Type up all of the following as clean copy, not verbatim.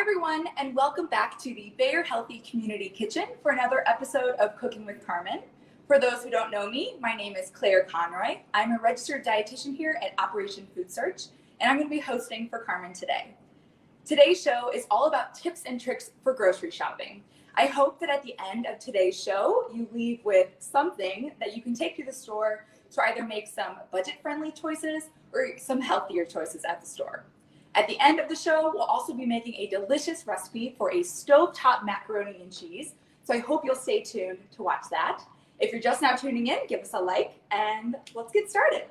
everyone, and welcome back to the Bayer Healthy Community Kitchen for another episode of Cooking with Carmen. For those who don't know me, my name is Claire Conroy. I'm a registered dietitian here at Operation Food Search, and I'm going to be hosting for Carmen today. Today's show is all about tips and tricks for grocery shopping. I hope that at the end of today's show, you leave with something that you can take to the store to either make some budget-friendly choices or some healthier choices at the store. At the end of the show, we'll also be making a delicious recipe for a stovetop macaroni and cheese. So I hope you'll stay tuned to watch that. If you're just now tuning in, give us a like and let's get started.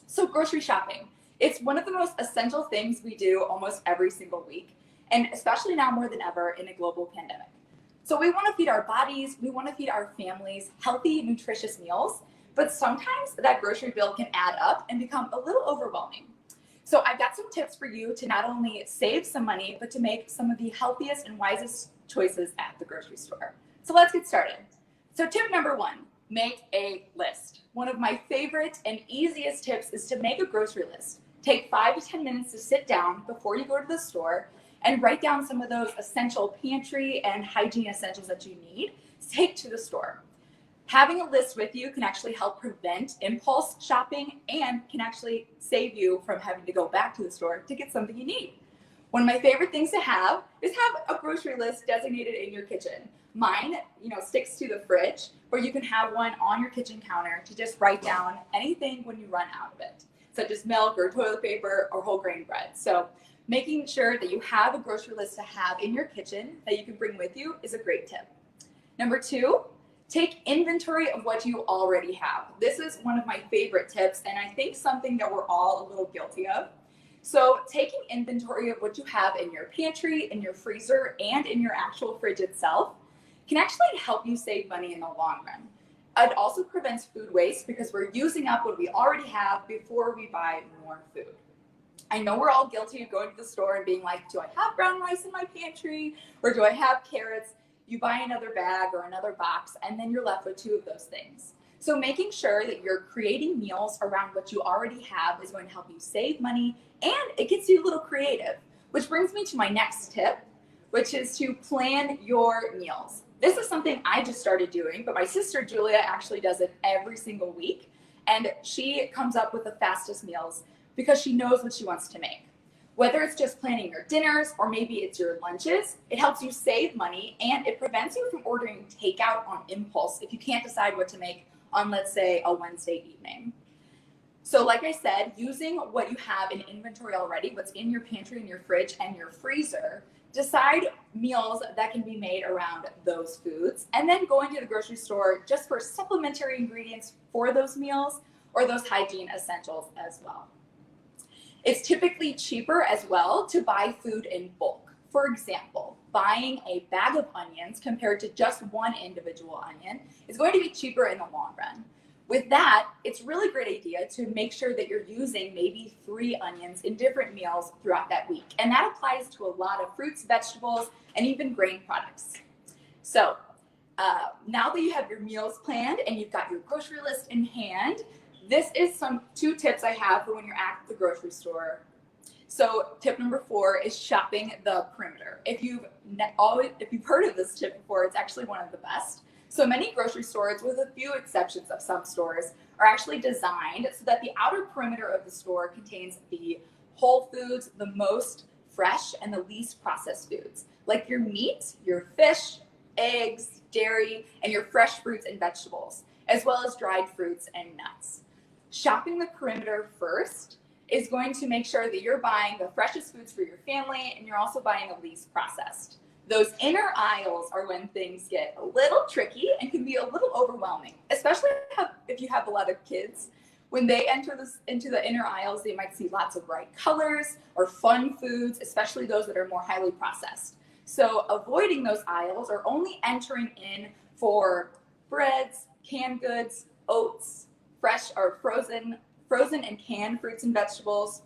So grocery shopping. It's one of the most essential things we do almost every single week, and especially now more than ever in a global pandemic. So we want to feed our bodies, we want to feed our families healthy, nutritious meals, but sometimes that grocery bill can add up and become a little overwhelming. So I've got some tips for you to not only save some money, but to make some of the healthiest and wisest choices at the grocery store. So let's get started. So tip number one, make a list. One of my favorite and easiest tips is to make a grocery list. Take 5 to 10 minutes to sit down before you go to the store and write down some of those essential pantry and hygiene essentials that you need to take to the store. Having a list with you can actually help prevent impulse shopping and can actually save you from having to go back to the store to get something you need. One of my favorite things to have is have a grocery list designated in your kitchen. Mine, sticks to the fridge, or you can have one on your kitchen counter to just write down anything when you run out of it, such as milk or toilet paper or whole grain bread. So making sure that you have a grocery list to have in your kitchen that you can bring with you is a great tip. Number two, take inventory of what you already have. This is one of my favorite tips, and I think something that we're all a little guilty of. So taking inventory of what you have in your pantry, in your freezer, and in your actual fridge itself can actually help you save money in the long run. It also prevents food waste because we're using up what we already have before we buy more food. I know we're all guilty of going to the store and being like, do I have brown rice in my pantry? Or do I have carrots? You buy another bag or another box, and then you're left with 2 of those things. So making sure that you're creating meals around what you already have is going to help you save money, and it gets you a little creative. Which brings me to my next tip, which is to plan your meals. This is something I just started doing, but my sister Julia actually does it every single week, and she comes up with the fastest meals because she knows what she wants to make. Whether it's just planning your dinners or maybe it's your lunches, it helps you save money and it prevents you from ordering takeout on impulse if you can't decide what to make on, let's say, a Wednesday evening. So like I said, using what you have in inventory already, what's in your pantry and your fridge and your freezer, decide meals that can be made around those foods, and then going to the grocery store just for supplementary ingredients for those meals or those hygiene essentials as well. It's typically cheaper as well to buy food in bulk. For example, buying a bag of onions compared to just one individual onion is going to be cheaper in the long run. With that, it's a really great idea to make sure that you're using maybe 3 onions in different meals throughout that week. And that applies to a lot of fruits, vegetables, and even grain products. So now that you have your meals planned and you've got your grocery list in hand, this is 2 tips I have for when you're at the grocery store. So tip number 4 is shopping the perimeter. If you've heard of this tip before, it's actually one of the best. So many grocery stores, with a few exceptions of some stores, are actually designed so that the outer perimeter of the store contains the whole foods, the most fresh and the least processed foods, like your meat, your fish, eggs, dairy, and your fresh fruits and vegetables, as well as dried fruits and nuts. Shopping the perimeter first is going to make sure that you're buying the freshest foods for your family and you're also buying the least processed. Those inner aisles are when things get a little tricky and can be a little overwhelming, especially if you have a lot of kids. When they enter into the inner aisles, they might see lots of bright colors or fun foods, especially those that are more highly processed. So avoiding those aisles or only entering in for breads, canned goods, oats, fresh or frozen and canned fruits and vegetables.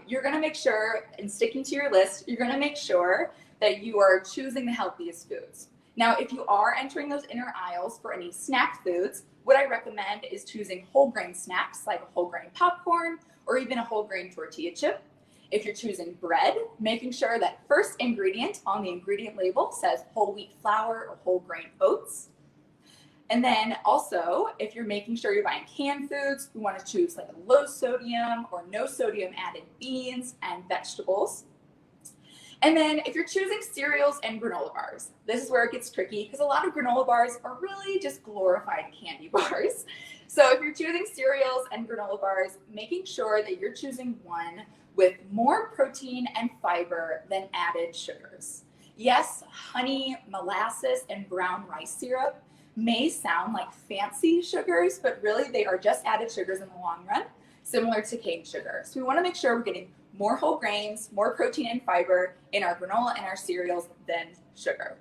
You're going to make sure, in sticking to your list, you're going to make sure that you are choosing the healthiest foods. Now, if you are entering those inner aisles for any snack foods, what I recommend is choosing whole grain snacks like a whole grain popcorn or even a whole grain tortilla chip. If you're choosing bread, making sure that first ingredient on the ingredient label says whole wheat flour or whole grain oats. And then also, if you're making sure you're buying canned foods, you want to choose like a low sodium or no sodium added beans and vegetables. And then if you're choosing cereals and granola bars, this is where it gets tricky because a lot of granola bars are really just glorified candy bars. So if you're choosing cereals and granola bars, making sure that you're choosing one with more protein and fiber than added sugars. Yes, honey, molasses, and brown rice syrup may sound like fancy sugars, but really they are just added sugars in the long run, similar to cane sugar. So we want to make sure we're getting more whole grains, more protein and fiber in our granola and our cereals than sugar.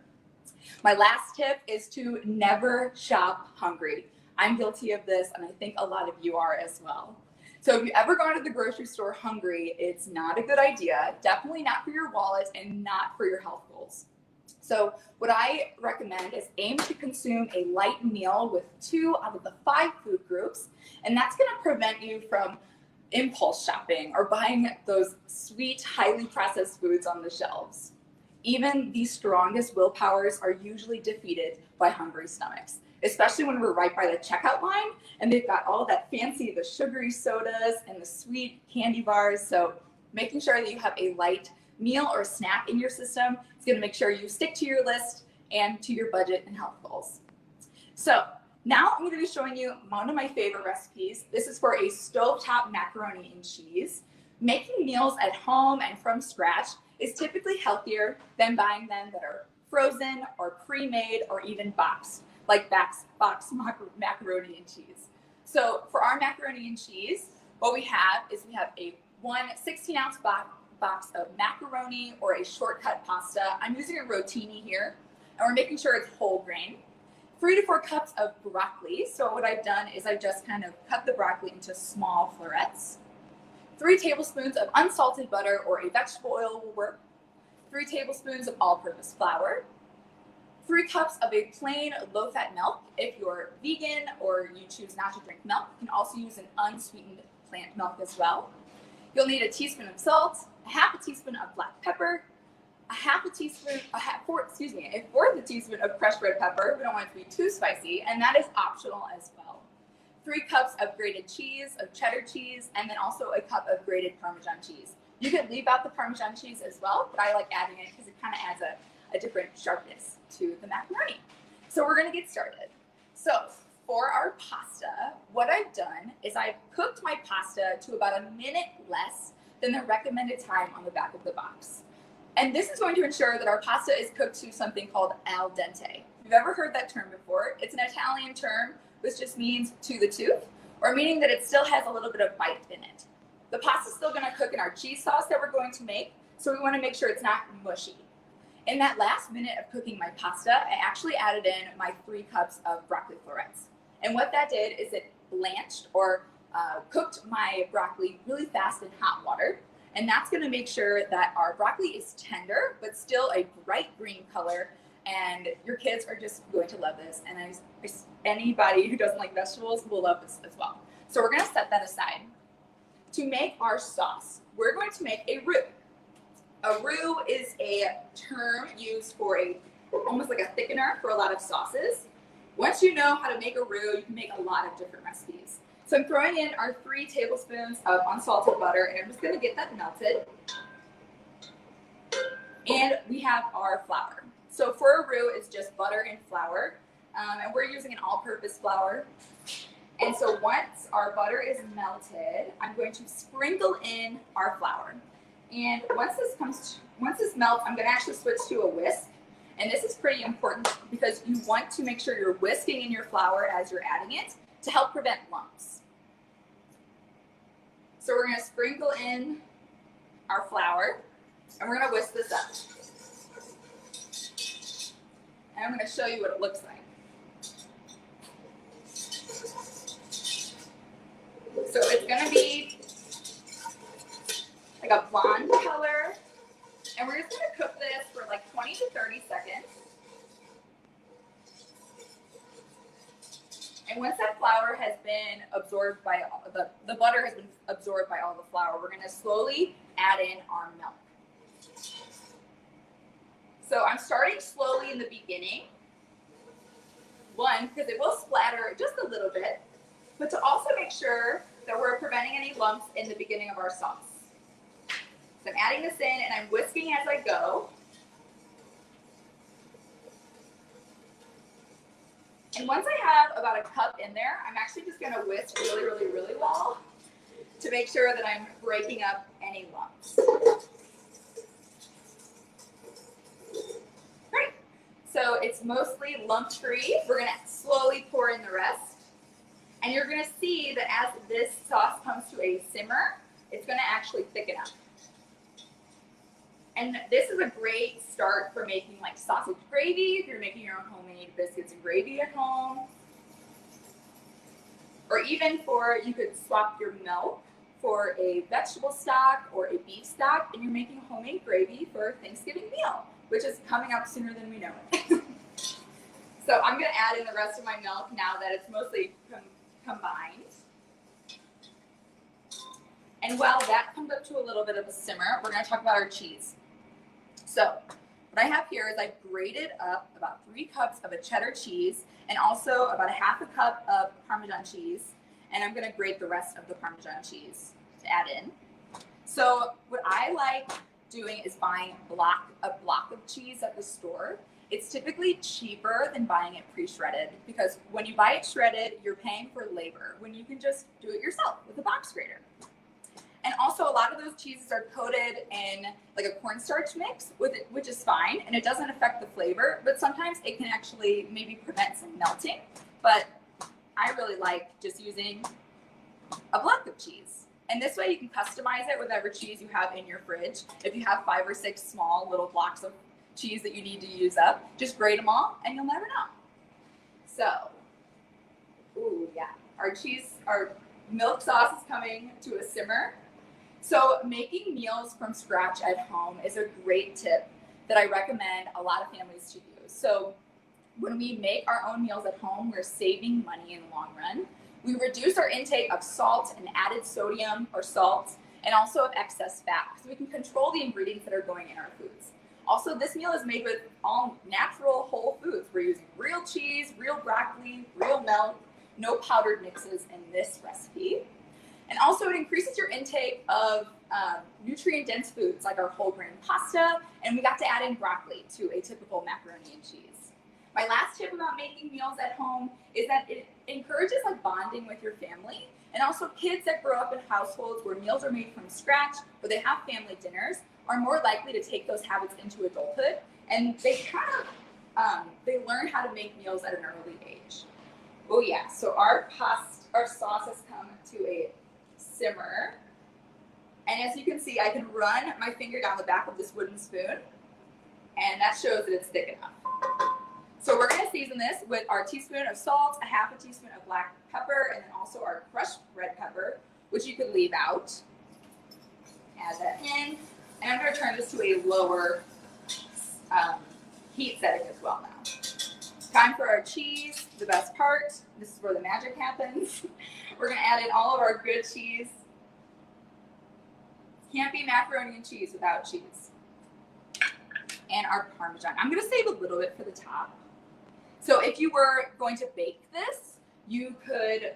My last tip is to never shop hungry. I'm guilty of this, and I think a lot of you are as well. So if you ever go to the grocery store hungry, it's not a good idea. Definitely not for your wallet and not for your health goals. So what I recommend is aim to consume a light meal with 2 out of the 5 food groups, and that's going to prevent you from impulse shopping or buying those sweet, highly processed foods on the shelves. Even the strongest willpowers are usually defeated by hungry stomachs, especially when we're right by the checkout line and they've got all that fancy, the sugary sodas and the sweet candy bars. So making sure that you have a light meal or snack in your system is going to make sure you stick to your list and to your budget and health goals. So now I'm going to be showing you one of my favorite recipes. This is for a stovetop macaroni and cheese. Making meals at home and from scratch is typically healthier than buying them that are frozen or pre-made or even boxed, like boxed macaroni and cheese. So for our macaroni and cheese, what we have is we have a 1 16-ounce box of macaroni or a shortcut pasta. I'm using a rotini here, and we're making sure it's whole grain. 3 to 4 cups of broccoli. So what I've done is I've just kind of cut the broccoli into small florets. 3 tablespoons of unsalted butter or a vegetable oil will work. 3 tablespoons of all-purpose flour. 3 cups of a plain low-fat milk. If you're vegan or you choose not to drink milk, you can also use an unsweetened plant milk as well. You'll need a teaspoon of salt, a half a teaspoon of black pepper, a fourth of a teaspoon of crushed red pepper. We don't want it to be too spicy, and that is optional as well. 3 cups of grated cheese, of cheddar cheese, and then also a cup of grated Parmesan cheese. You could leave out the Parmesan cheese as well, but I like adding it because it kind of adds a different sharpness to the macaroni. So we're going to get started. So for our pasta, what I've done is I've cooked my pasta to about a minute less than the recommended time on the back of the box. And this is going to ensure that our pasta is cooked to something called al dente. If you've ever heard that term before, it's an Italian term which just means to the tooth, or meaning that it still has a little bit of bite in it. The pasta's still going to cook in our cheese sauce that we're going to make, so we want to make sure it's not mushy. In that last minute of cooking my pasta, I actually added in my 3 cups of broccoli florets. And what that did is it blanched or cooked my broccoli really fast in hot water. And that's going to make sure that our broccoli is tender, but still a bright green color. And your kids are just going to love this. And anybody who doesn't like vegetables will love this as well. So we're going to set that aside. To make our sauce, we're going to make a roux. A roux is a term used for almost like a thickener for a lot of sauces. Once you know how to make a roux, you can make a lot of different recipes. So I'm throwing in our 3 tablespoons of unsalted butter, and I'm just going to get that melted. And we have our flour. So for a roux, it's just butter and flour, and we're using an all-purpose flour. And so once our butter is melted, I'm going to sprinkle in our flour. And once this melts, I'm going to actually switch to a whisk. And this is pretty important because you want to make sure you're whisking in your flour as you're adding it to help prevent lumps. So we're going to sprinkle in our flour, and we're going to whisk this up. And I'm going to show you what it looks like. So it's going to be like a blonde color, and we're just going to cook this for like 20 to 30 seconds. And once that flour has been absorbed by the butter has been absorbed by all the flour, we're going to slowly add in our milk. So I'm starting slowly in the beginning. One, because it will splatter just a little bit, but to also make sure that we're preventing any lumps in the beginning of our sauce. So I'm adding this in and I'm whisking as I go. And once I have about a cup in there, I'm actually just going to whisk really, really, really well to make sure that I'm breaking up any lumps. Great. So it's mostly lump-free. We're going to slowly pour in the rest. And you're going to see that as this sauce comes to a simmer, it's going to actually thicken up. And this is a great start for making like sausage gravy if you're making your own homemade biscuits and gravy at home. Or even you could swap your milk for a vegetable stock or a beef stock and you're making a homemade gravy for a Thanksgiving meal, which is coming up sooner than we know it. So I'm going to add in the rest of my milk now that it's mostly combined. And while that comes up to a little bit of a simmer, we're going to talk about our cheese. So what I have here is I've grated up about 3 cups of a cheddar cheese and also about a half a cup of Parmesan cheese. And I'm going to grate the rest of the Parmesan cheese to add in. So what I like doing is buying a block of cheese at the store. It's typically cheaper than buying it pre-shredded because when you buy it shredded, you're paying for labor when you can just do it yourself with a box grater. And also a lot of those cheeses are coated in like a cornstarch mix, which is fine, and it doesn't affect the flavor, but sometimes it can actually maybe prevent some melting. But I really like just using a block of cheese. And this way you can customize it with whatever cheese you have in your fridge. If you have 5 or 6 small little blocks of cheese that you need to use up, just grate them all and you'll never know. So, ooh, yeah, our milk sauce is coming to a simmer. So making meals from scratch at home is a great tip that I recommend a lot of families to use. So when we make our own meals at home, we're saving money in the long run. We reduce our intake of salt and added sodium or salt, and also of excess fat, so we can control the ingredients that are going in our foods. Also, this meal is made with all natural whole foods. We're using real cheese, real broccoli, real milk, no powdered mixes in this recipe. And also it increases your intake of nutrient-dense foods like our whole grain pasta, and we got to add in broccoli to a typical macaroni and cheese. My last tip about making meals at home is that it encourages like bonding with your family, and also kids that grow up in households where meals are made from scratch, where they have family dinners, are more likely to take those habits into adulthood, and they they learn how to make meals at an early age. Oh yeah, so our sauce has come to a simmer, and as you can see, I can run my finger down the back of this wooden spoon, and that shows that it's thick enough. So we're going to season this with our teaspoon of salt, a half a teaspoon of black pepper, and then also our crushed red pepper, which you could leave out. Add that in, and I'm going to turn this to a lower heat setting as well now. Time for our cheese, the best part. This is where the magic happens. We're going to add in all of our good cheese. Can't be macaroni and cheese without cheese. And our Parmesan. I'm going to save a little bit for the top. So if you were going to bake this, you could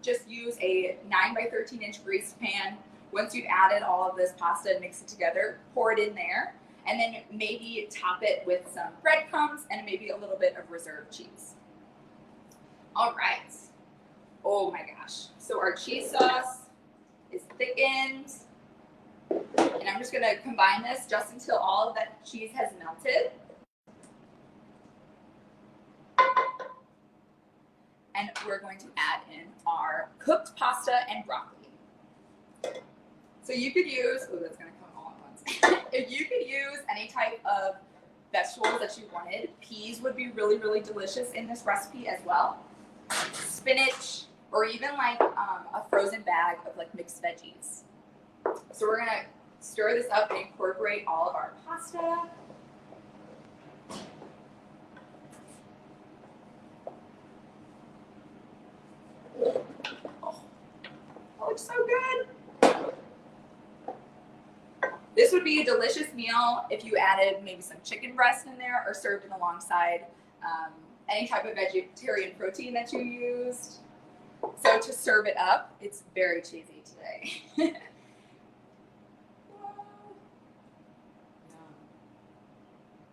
just use a 9 by 13 inch greased pan. Once you've added all of this pasta and mix it together, pour it in there, and then maybe top it with some breadcrumbs and maybe a little bit of reserved cheese. All right. Oh my gosh. So our cheese sauce is thickened, and I'm just going to combine this just until all of that cheese has melted. And we're going to add in our cooked pasta and broccoli. So you could use, oh, that's going to come all at once. If you could use any type of vegetables that you wanted, peas would be really, really delicious in this recipe as well. Spinach, or even like a frozen bag of like mixed veggies. So we're going to stir this up and incorporate all of our pasta. looks so good. This would be a delicious meal if you added maybe some chicken breast in there or served it alongside any type of vegetarian protein that you used. So to serve it up, it's very cheesy today.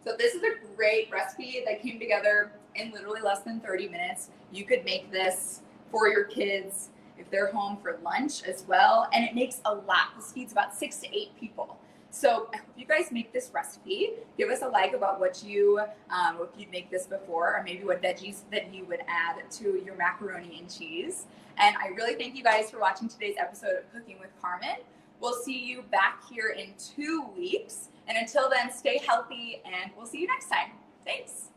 So this is a great recipe that came together in literally less than 30 minutes. You could make this for your kids if they're home for lunch as well. And it makes a lot. This feeds about 6 to 8 people. So I hope you guys make this recipe. Give us a like about what you, if you'd make this before, or maybe what veggies that you would add to your macaroni and cheese. And I really thank you guys for watching today's episode of Cooking with Carmen. We'll see you back here in 2 weeks. And until then, stay healthy and we'll see you next time. Thanks.